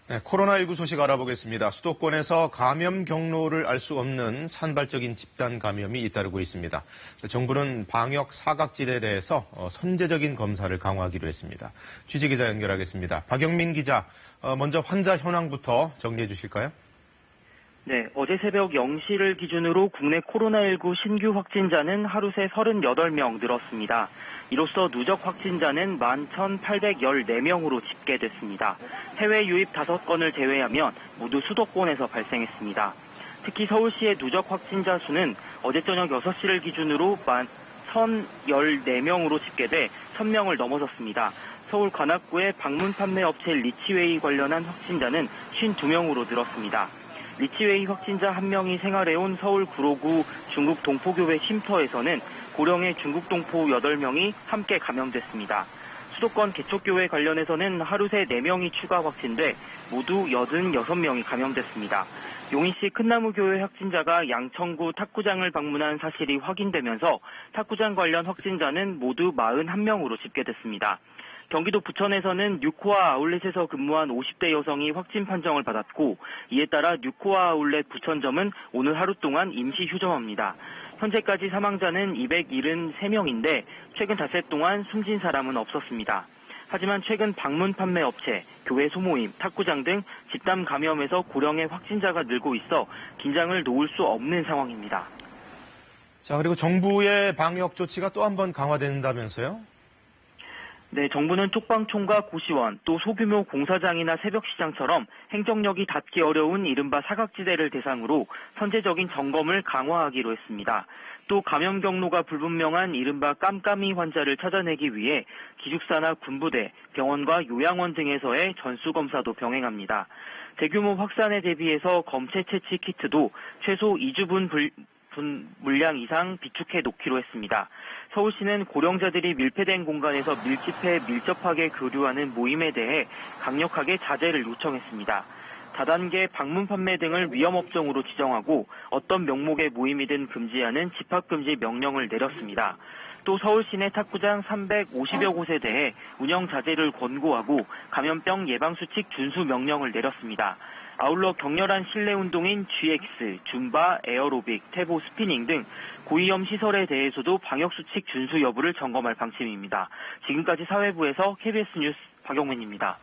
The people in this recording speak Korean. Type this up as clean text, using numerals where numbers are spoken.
네, 코로나19 소식 알아보겠습니다. 수도권에서 감염 경로를 알 수 없는 산발적인 집단 감염이 잇따르고 있습니다. 정부는 방역 사각지대에 대해서 선제적인 검사를 강화하기로 했습니다. 취재기자 연결하겠습니다. 박영민 기자, 먼저 환자 현황부터 정리해 주실까요? 네, 어제 새벽 0시를 기준으로 국내 코로나19 신규 확진자는 하루 새 38명 늘었습니다. 이로써 누적 확진자는 11,814명으로 집계됐습니다. 해외 유입 5건을 제외하면 모두 수도권에서 발생했습니다. 특히 서울시의 누적 확진자 수는 어제 저녁 6시를 기준으로 1,014명으로 집계돼 1,000명을 넘어섰습니다. 서울 관악구의 방문 판매 업체 리치웨이 관련한 확진자는 52명으로 늘었습니다. 리치웨이 확진자 1명이 생활해온 서울 구로구 중국 동포교회 쉼터에서는 고령의 중국 동포 8명이 함께 감염됐습니다. 수도권 개척교회 관련해서는 하루 새 4명이 추가 확진돼 모두 86명이 감염됐습니다. 용인시 큰나무교회 확진자가 양천구 탁구장을 방문한 사실이 확인되면서 탁구장 관련 확진자는 모두 41명으로 집계됐습니다. 경기도 부천에서는 뉴코아 아울렛에서 근무한 50대 여성이 확진 판정을 받았고, 이에 따라 뉴코아 아울렛 부천점은 오늘 하루 동안 임시 휴점합니다. 현재까지 사망자는 273명인데 최근 닷새 동안 숨진 사람은 없었습니다. 하지만 최근 방문 판매 업체, 교회 소모임, 탁구장 등 집단 감염에서 고령의 확진자가 늘고 있어 긴장을 놓을 수 없는 상황입니다. 자, 그리고 정부의 방역 조치가 또 한 번 강화된다면서요? 네, 정부는 톡방촌과 고시원, 또 소규모 공사장이나 새벽시장처럼 행정력이 닿기 어려운 이른바 사각지대를 대상으로 선제적인 점검을 강화하기로 했습니다. 또 감염 경로가 불분명한 이른바 깜깜이 환자를 찾아내기 위해 기숙사나 군부대, 병원과 요양원 등에서의 전수검사도 병행합니다. 대규모 확산에 대비해서 검체 채취 키트도 최소 2주분 물량 이상 비축해 놓기로 했습니다. 서울시는 고령자들이 밀폐된 공간에서 밀집해 밀접하게 교류하는 모임에 대해 강력하게 자제를 요청했습니다. 다단계 방문 판매 등을 위험업종으로 지정하고 어떤 명목의 모임이든 금지하는 집합금지 명령을 내렸습니다. 또 서울 시내 탁구장 350여 곳에 대해 운영 자제를 권고하고 감염병 예방수칙 준수 명령을 내렸습니다. 아울러 격렬한 실내 운동인 GX, 줌바, 에어로빅, 태보, 스피닝 등 고위험 시설에 대해서도 방역수칙 준수 여부를 점검할 방침입니다. 지금까지 사회부에서 KBS 뉴스 박영민입니다.